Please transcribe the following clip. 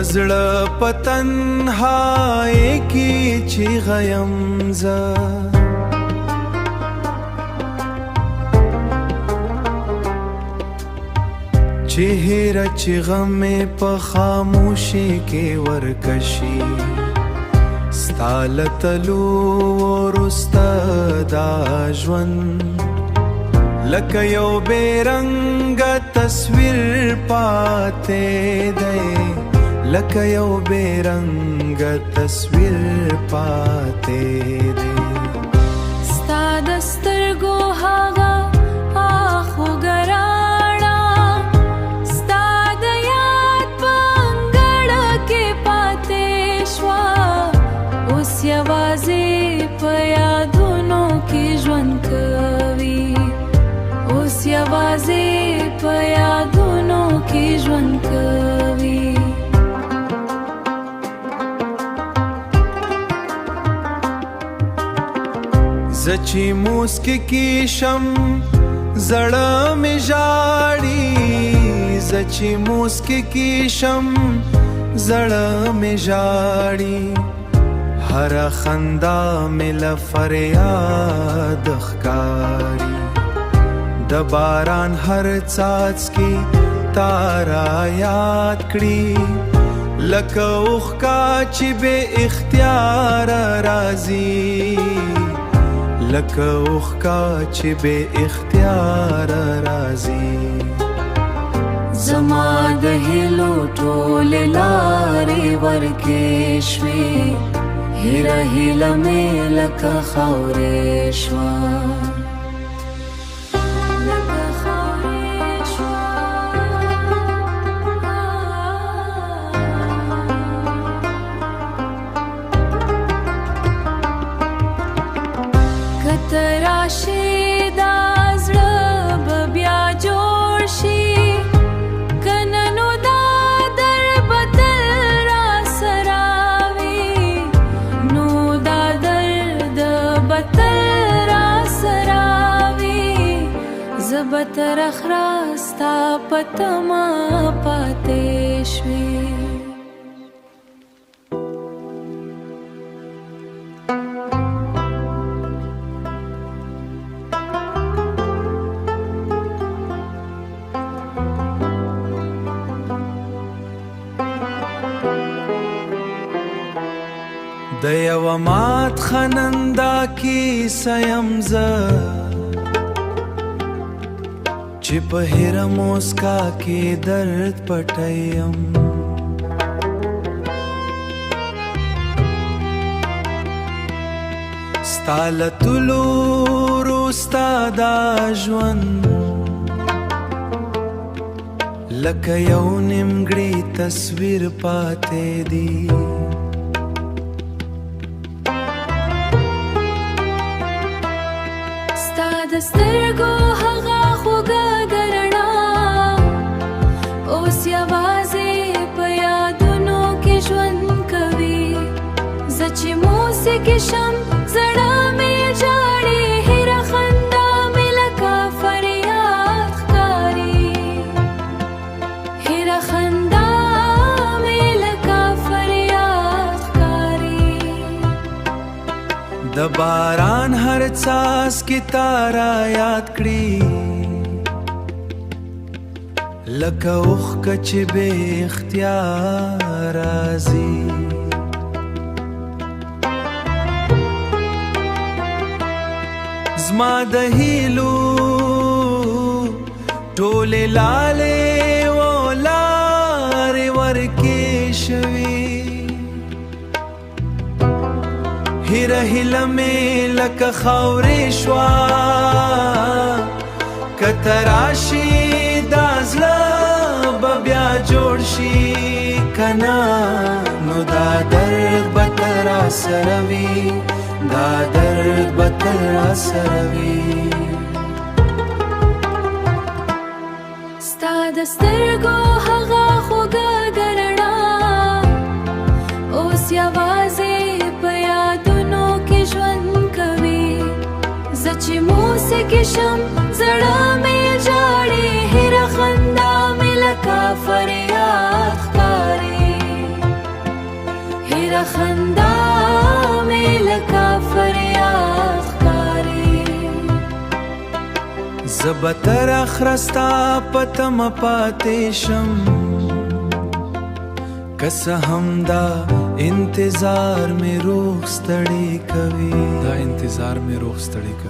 دزړه پتنهای کی چیغیم زه چهره چیغه مې په خاموشي کې ورکشي ستا له تلو وروسته دا ژوند لکه یو بې رنګه تصویر پاتې دی لکه یو بې رنګه تصویر پاتې دی ستا د سترګو هغه خوږه راڼه ستا د یاد په انګړه کې پاتې شوه اوس یوازې په یادونو کې ژوند کوي اوس یوازې په یادونو کې ژوند کوي زه چې موسکي کیشم زړه مې ژاړي زه چې موسکي کیشم زړه مې ژاړي هره خندا مې له فریاد ښکاري د باران هر څاڅکي تا را یاد کړي لکه اوښکه چې بې اختیاره راځي لکه اوښکه چې بې اختیاره راځي زما د هیلو ټولې لارې ورکې شوې هیله هیله مې لکه خاورې شوه راشي دا زړه به بیا جوړ شي کنه نو دا در بدل را سره وي نو دا درد بدل را سره وي زه به تر اخره ستا په تمه پاتې شوې د یوه مات خنندا کیسه یم زه چې په هره موسکا کې درد پټی یم ستا له تلو وروسته دا ژوند لکه یو نیمګړی تصویر پاتې دی د سترګو هغه خوږه رڼا اوس یوازې په یادونو کې ژوند کوي زه چې موسیقي شم زړه مې ژاړي هره خندا مې لکه فریاد ښکاري هره خندا مې لکه فریاد ښکاري د باران هر څاڅکی تا را یاد کړي لکه اوښکه چې بې اختیار راځي زما د هیلو ټولې لالې و لارې ورکې شوي هیره هیله مې لکه خاورې شوه که ته راشي دا زړه به بیا جوړ شي که نه نو دا درد به تل راسره وي دا درد به تل راسره وي ستا د سترګو هغه خوږه رڼا اوس یوازې په یادونو کې ژوند کوي زه چې موسیقي شم زړه مې ژاړي هره خندا مې لکه فریاد ښکاري तेरा खंदा में लगा फरियाद कारी زبتر اخرستا پتم پاتیشم کس هم دا انتظار میں روح ستړی کوي دا انتظار میں روح ستړی کوي